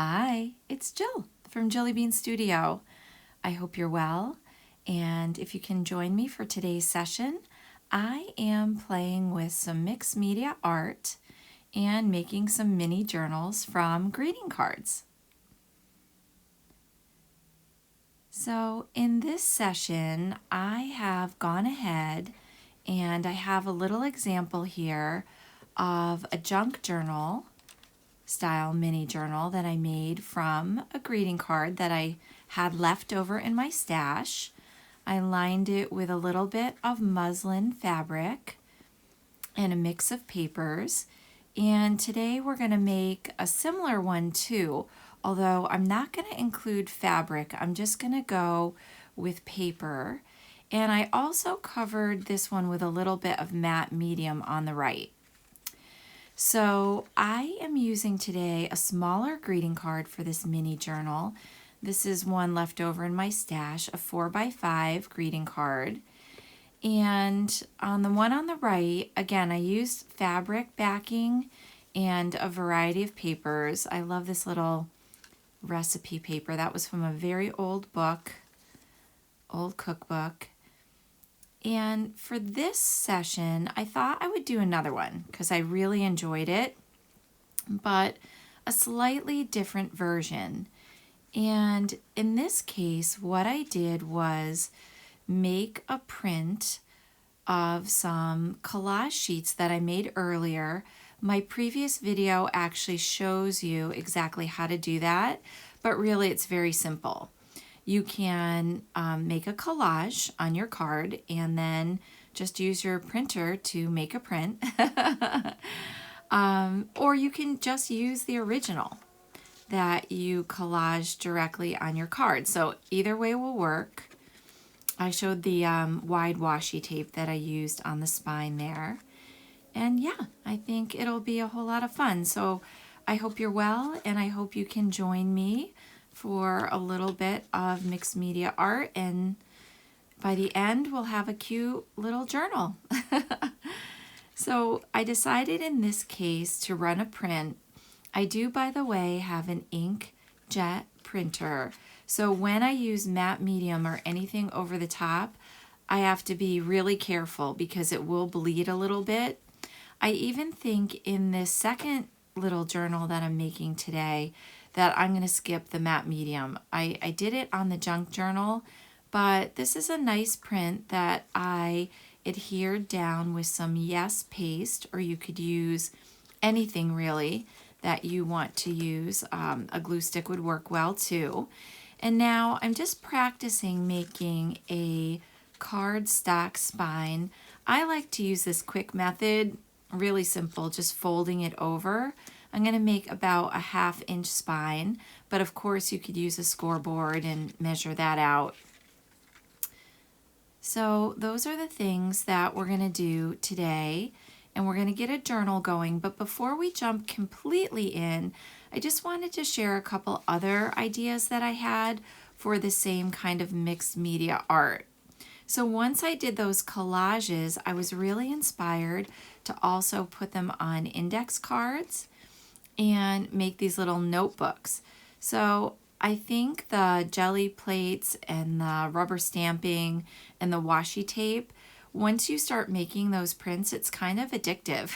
Hi, it's Jill from Jilly Bean Studio. I hope you're well, and if you can join me for today's session, I am playing with some mixed media art and making some mini journals from greeting cards. So in this session, I have gone ahead and I have a little example here of a junk journal style mini journal that I made from a greeting card that I had left over in my stash. I lined it with a little bit of muslin fabric and a mix of papers. And today we're going to make a similar one too, although I'm not going to include fabric. I'm just going to go with paper. And I also covered this one with a little bit of matte medium on the right. So I am using today a smaller greeting card for this mini journal. This is one left over in my stash, a 4x5 greeting card. And on the one on the right, again, I used fabric backing and a variety of papers. I love this little recipe paper. That was from a very old book, old cookbook. And for this session, I thought I would do another one because I really enjoyed it, but a slightly different version. And in this case, what I did was make a print of some collage sheets that I made earlier. My previous video actually shows you exactly how to do that, but really it's very simple. You can make a collage on your card and then just use your printer to make a print. Or you can just use the original that you collage directly on your card. So either way will work. I showed the wide washi tape that I used on the spine there. And yeah, I think it'll be a whole lot of fun. So I hope you're well, and I hope you can join me for a little bit of mixed media art, and by the end we'll have a cute little journal. So I decided in this case to run a print. I do, by the way, have an inkjet printer. So when I use matte medium or anything over the top, I have to be really careful because it will bleed a little bit. I even think in this second little journal that I'm making today that I'm going to skip the matte medium. I did it on the junk journal, but this is a nice print that I adhered down with some Yes paste, or you could use anything really that you want to use. A glue stick would work well too. And now I'm just practicing making a cardstock spine. I like to use this quick method, really simple, just folding it over. I'm going to make about a 1/2 inch spine, but of course you could use a scoreboard and measure that out. So those are the things that we're going to do today, and we're going to get a journal going. But before we jump completely in, I just wanted to share a couple other ideas that I had for the same kind of mixed media art. So once I did those collages, I was really inspired to also put them on index cards and make these little notebooks. So I think the jelly plates and the rubber stamping and the washi tape, once you start making those prints, it's kind of addictive.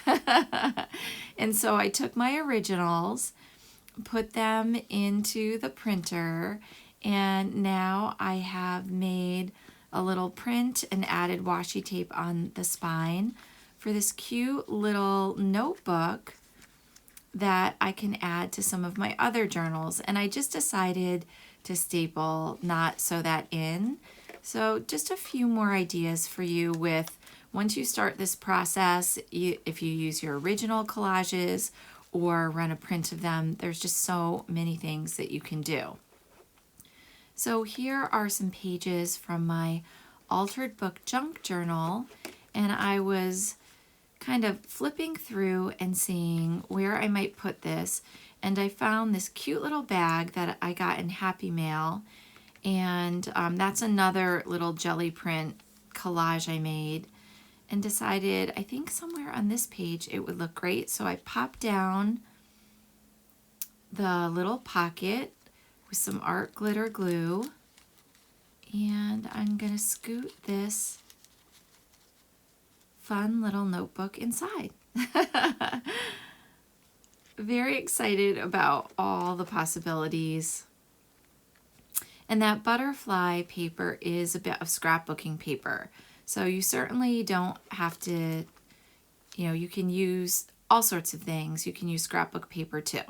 And so I took my originals, put them into the printer, and now I have made a little print and added washi tape on the spine for this cute little notebook that I can add to some of my other journals. And I just decided to staple, not sew that in. So just a few more ideas for you with, once you start this process, if you use your original collages or run a print of them, there's just so many things that you can do. So here are some pages from my Altered Book Junk Journal, and I was kind of flipping through and seeing where I might put this, and I found this cute little bag that I got in Happy Mail, and that's another little jelly print collage I made, and decided I think somewhere on this page it would look great. So I popped down the little pocket with some art glitter glue, and I'm going to scoot this fun little notebook inside. Very excited about all the possibilities. And that butterfly paper is a bit of scrapbooking paper. So you certainly don't have to, you can use all sorts of things. You can use scrapbook paper too.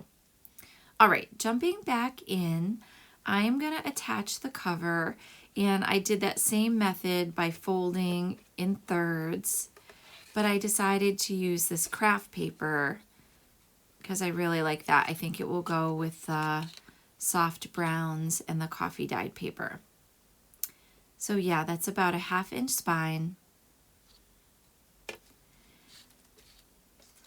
All right, jumping back in, I am going to attach the cover, and I did that same method by folding in thirds, but I decided to use this craft paper because I really like that. I think it will go with the soft browns and the coffee dyed paper. So yeah, that's about a 1/2 inch spine.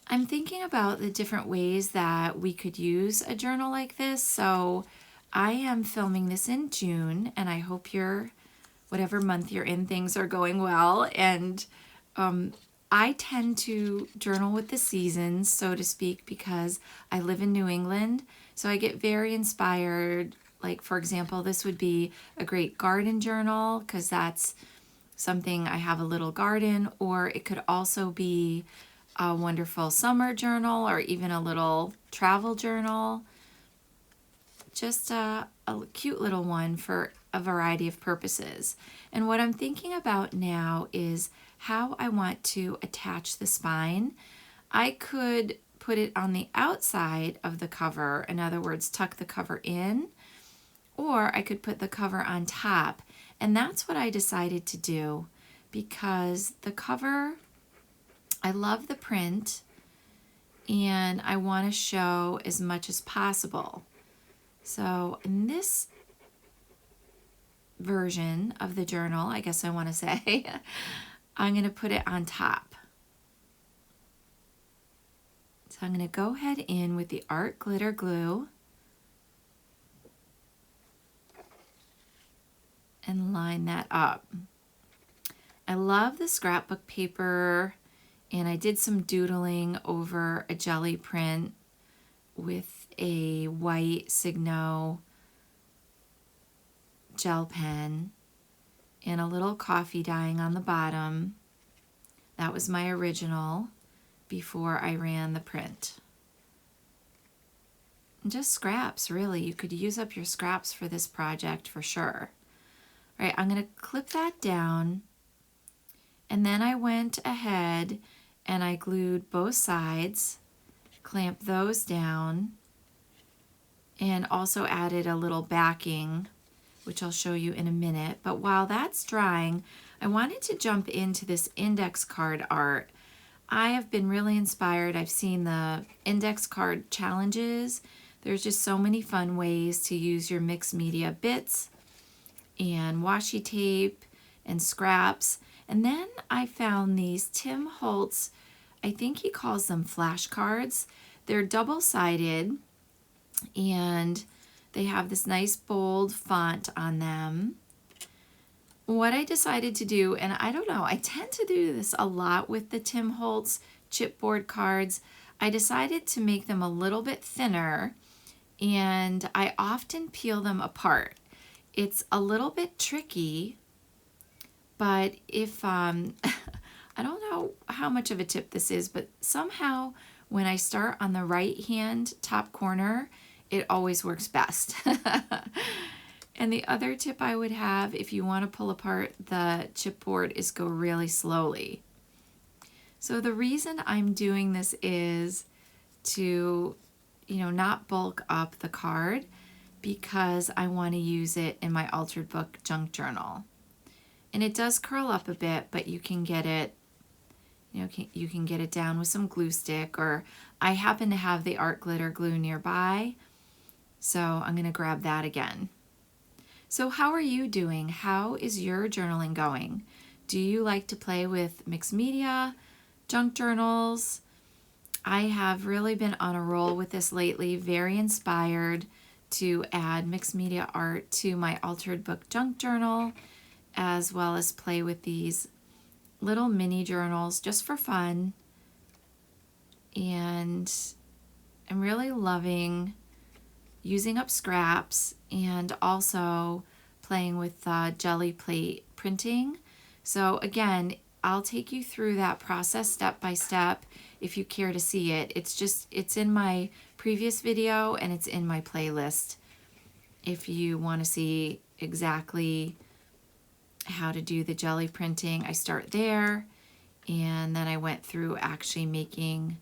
I'm thinking about the different ways that we could use a journal like this. So I am filming this in June, and I hope whatever month you're in, things are going well. And I tend to journal with the seasons, so to speak, because I live in New England. So I get very inspired. Like, for example, this would be a great garden journal because that's something, I have a little garden, or it could also be a wonderful summer journal or even a little travel journal. Just a cute little one for a variety of purposes. And what I'm thinking about now is how I want to attach the spine. I could put it on the outside of the cover, in other words, tuck the cover in, or I could put the cover on top. And that's what I decided to do because the cover, I love the print and I want to show as much as possible. So in this version of the journal, I guess I want to say, I'm going to put it on top. So I'm going to go ahead in with the art glitter glue and line that up. I love the scrapbook paper, and I did some doodling over a jelly print with a white Signo gel pen and a little coffee dyeing on the bottom. That was my original before I ran the print. And just scraps, really. You could use up your scraps for this project for sure. All right, I'm going to clip that down, and then I went ahead and I glued both sides, clamped those down, and also added a little backing, which I'll show you in a minute. But while that's drying, I wanted to jump into this index card art. I have been really inspired. I've seen the index card challenges. There's just so many fun ways to use your mixed media bits and washi tape and scraps. And then I found these Tim Holtz, I think he calls them flashcards. They're double-sided and they have this nice bold font on them. What I decided to do, and I don't know, I tend to do this a lot with the Tim Holtz chipboard cards. I decided to make them a little bit thinner, and I often peel them apart. It's a little bit tricky, but if, I don't know how much of a tip this is, but somehow when I start on the right hand top corner, it always works best. And the other tip I would have if you want to pull apart the chipboard is go really slowly. So the reason I'm doing this is to, not bulk up the card, because I want to use it in my Altered Book junk journal. And it does curl up a bit, but you can get it, you can get it down with some glue stick, or I happen to have the art glitter glue nearby, so I'm going to grab that again. So how are you doing? How is your journaling going? Do you like to play with mixed media, junk journals? I have really been on a roll with this lately, very inspired to add mixed media art to my Altered Book junk journal, as well as play with these little mini journals just for fun. And I'm really loving using up scraps and also playing with jelly plate printing. So again, I'll take you through that process step by step if you care to see it. It's in my previous video and it's in my playlist if you want to see exactly how to do the jelly printing. I start there, and then I went through actually making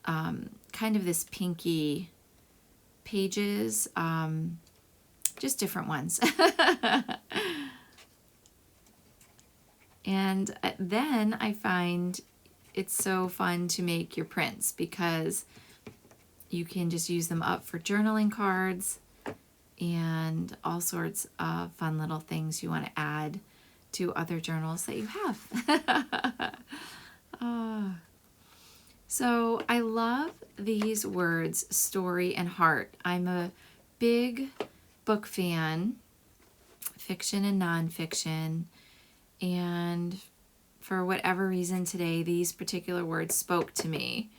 kind of this pinky pages, just different ones. And then I find it's so fun to make your prints because you can just use them up for journaling cards and all sorts of fun little things you want to add to other journals that you have. So I love these words, story and heart. I'm a big book fan, fiction and nonfiction, and for whatever reason today, these particular words spoke to me.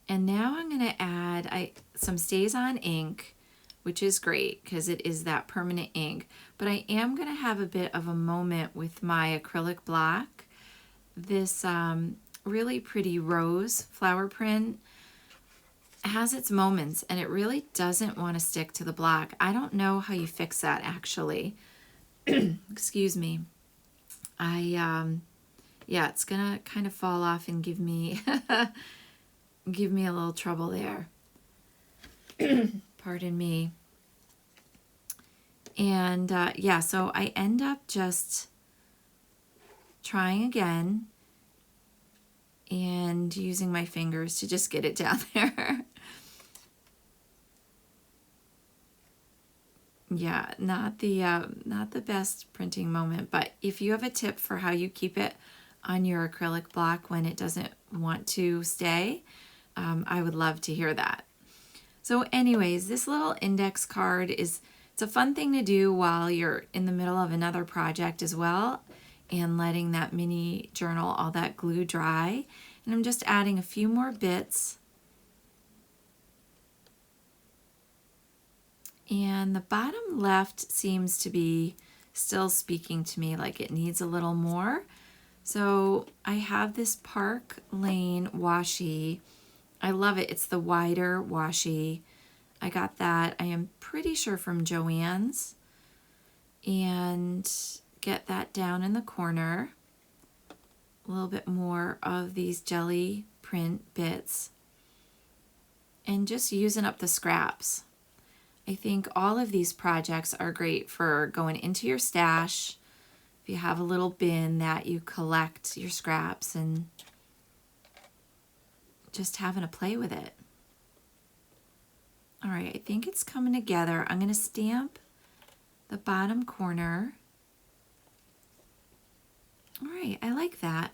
And now I'm going to add some StazOn ink, which is great because it is that permanent ink. But I am going to have a bit of a moment with my acrylic block. This really pretty rose flower print has its moments, and it really doesn't want to stick to the block. I don't know how you fix that, actually. Excuse me. Yeah, it's gonna kind of fall off and give me give me a little trouble there. Pardon me. And yeah, so I end up just trying again and using my fingers to just get it down there. Yeah, not the best printing moment, but if you have a tip for how you keep it on your acrylic block when it doesn't want to stay, I would love to hear that. So anyways, this little index card it's a fun thing to do while you're in the middle of another project as well, and letting that mini journal, all that glue dry. And I'm just adding a few more bits. And the bottom left seems to be still speaking to me like it needs a little more. So I have this Park Lane washi. I love it. It's the wider washi. I got that, I am pretty sure, from Joann's. And get that down in the corner. A little bit more of these jelly print bits. And just using up the scraps. I think all of these projects are great for going into your stash. If you have a little bin that you collect your scraps and just having a play with it. All right, I think it's coming together. I'm going to stamp the bottom corner. All right, I like that.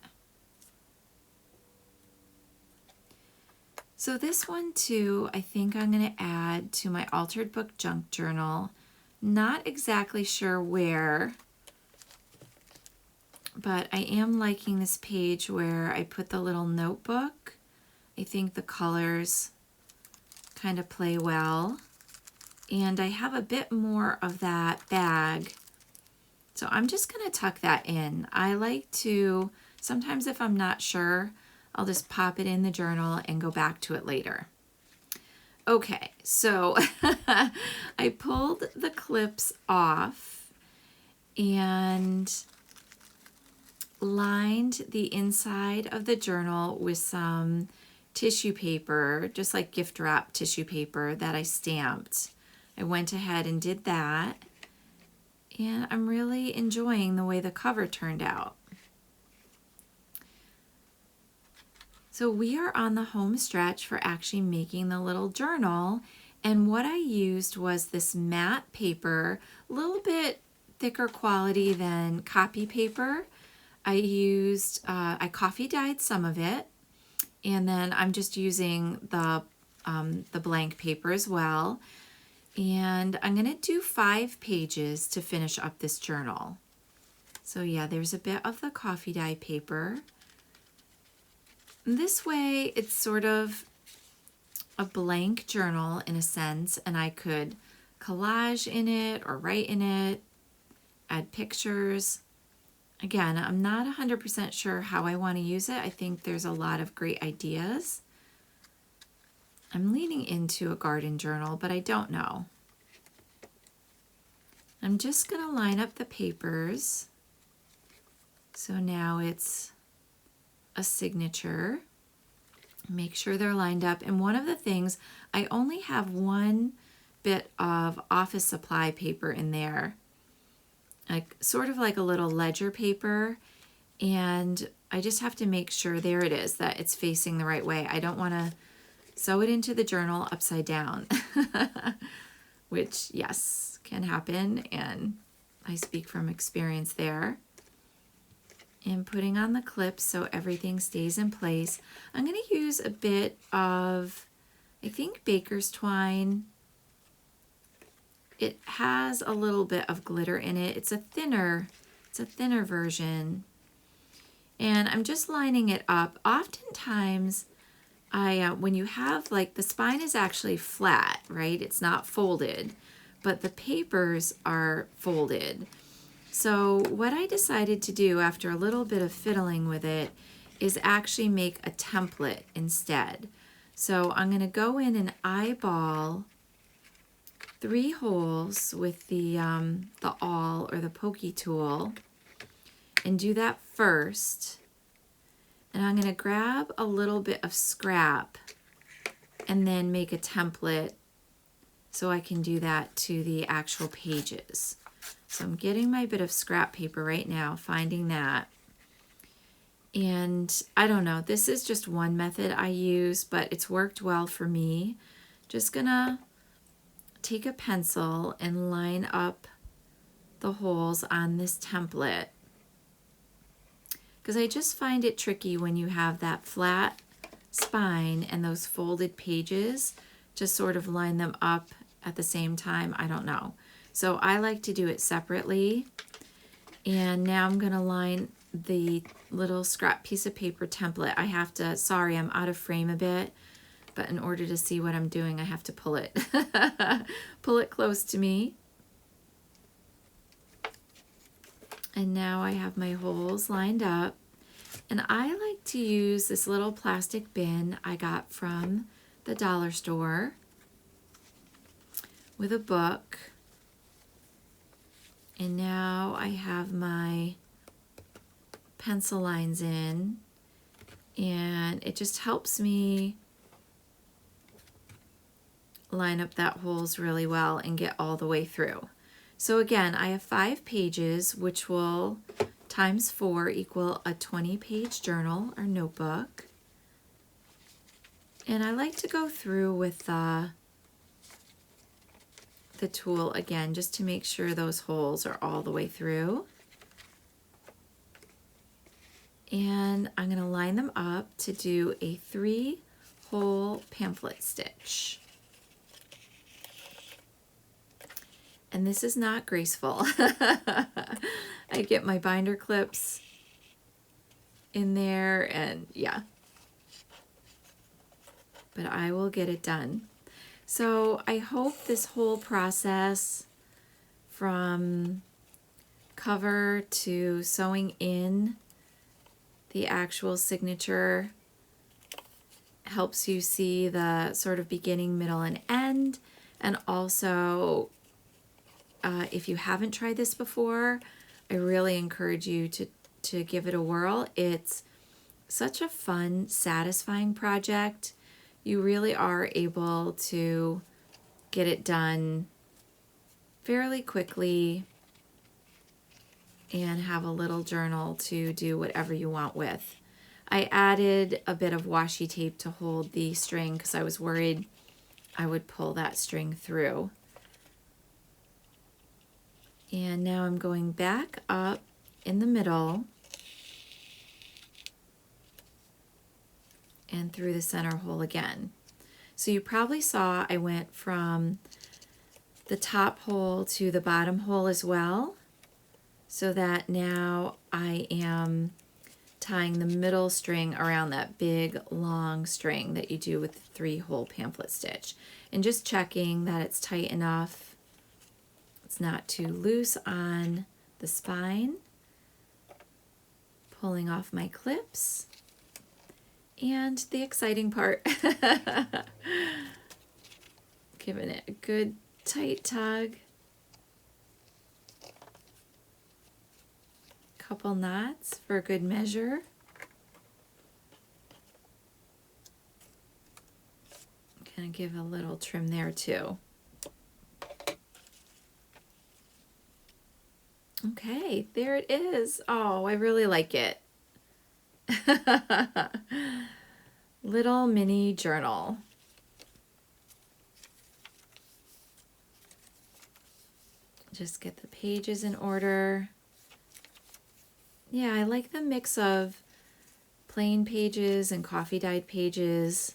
So this one too, I think I'm going to add to my Altered Book Junk Journal. Not exactly sure where, but I am liking this page where I put the little notebook. I think the colors kind of play well. And I have a bit more of that bag. So I'm just going to tuck that in. I like to, sometimes if I'm not sure, I'll just pop it in the journal and go back to it later. Okay, so I pulled the clips off and lined the inside of the journal with some tissue paper, just like gift wrap tissue paper that I stamped. I went ahead and did that, and I'm really enjoying the way the cover turned out. So we are on the home stretch for actually making the little journal, and what I used was this matte paper, a little bit thicker quality than copy paper. I coffee dyed some of it, and then I'm just using the blank paper as well. And I'm going to do 5 pages to finish up this journal. So yeah, there's a bit of the coffee dye paper. This way it's sort of a blank journal in a sense, and I could collage in it or write in it, add pictures. Again, I'm not 100% sure how I want to use it. I think there's a lot of great ideas. I'm leaning into a garden journal, but I don't know. I'm just going to line up the papers. So now it's a signature. Make sure they're lined up. And one of the things, I only have one bit of office supply paper in there, like sort of like a little ledger paper. And I just have to make sure, there it is, that it's facing the right way. I don't want to sew it into the journal upside down, which, yes, can happen. And I speak from experience there. And putting on the clips so everything stays in place. I'm going to use a bit of, I think, baker's twine. It has a little bit of glitter in it. It's a thinner version. And I'm just lining it up. Oftentimes, when you have, like, the spine is actually flat, right? It's not folded, but the papers are folded. So what I decided to do after a little bit of fiddling with it is actually make a template instead. So I'm going to go in and eyeball 3 holes with the awl or the pokey tool and do that first. And I'm going to grab a little bit of scrap and then make a template so I can do that to the actual pages. So I'm getting my bit of scrap paper right now, finding that. And I don't know, this is just one method I use, but it's worked well for me. Just gonna take a pencil and line up the holes on this template, because I just find it tricky when you have that flat spine and those folded pages to sort of line them up at the same time. I don't know. So I like to do it separately. And now I'm going to line the little scrap piece of paper template. I have to, sorry, I'm out of frame a bit, but in order to see what I'm doing, I have to pull it, pull it close to me. And now I have my holes lined up. And I like to use this little plastic bin I got from the dollar store with a book. And now I have my pencil lines in, and it just helps me line up that holes really well and get all the way through. So again, I have 5 pages, which will times 4 equal a 20-page journal or notebook. And I like to go through with the tool again, just to make sure those holes are all the way through. And I'm going to line them up to do a 3-hole pamphlet stitch. And this is not graceful. I get my binder clips in there, and yeah. But I will get it done. So I hope this whole process from cover to sewing in the actual signature helps you see the sort of beginning, middle, and end. And also, if you haven't tried this before, I really encourage you to give it a whirl. It's such a fun, satisfying project. You really are able to get it done fairly quickly and have a little journal to do whatever you want with. I added a bit of washi tape to hold the string because I was worried I would pull that string through. And now I'm going back up in the middle and through the center hole again. So you probably saw I went from the top hole to the bottom hole as well, so that now I am tying the middle string around that big long string that you do with the 3-hole pamphlet stitch, and just checking that it's tight enough. It's not too loose on the spine. Pulling off my clips, and the exciting part, giving it a good tight tug, couple knots for good measure. Gonna give a little trim there too. Okay, there it is. Oh, I really like it. Little mini journal. Just get the pages in order. Yeah, I like the mix of plain pages and coffee dyed pages.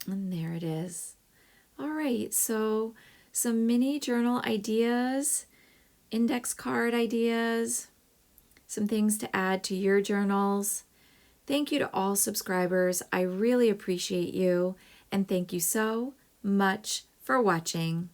And there it is. All right, so some mini journal ideas, index card ideas, some things to add to your journals. Thank you to all subscribers. I really appreciate you, and thank you so much for watching.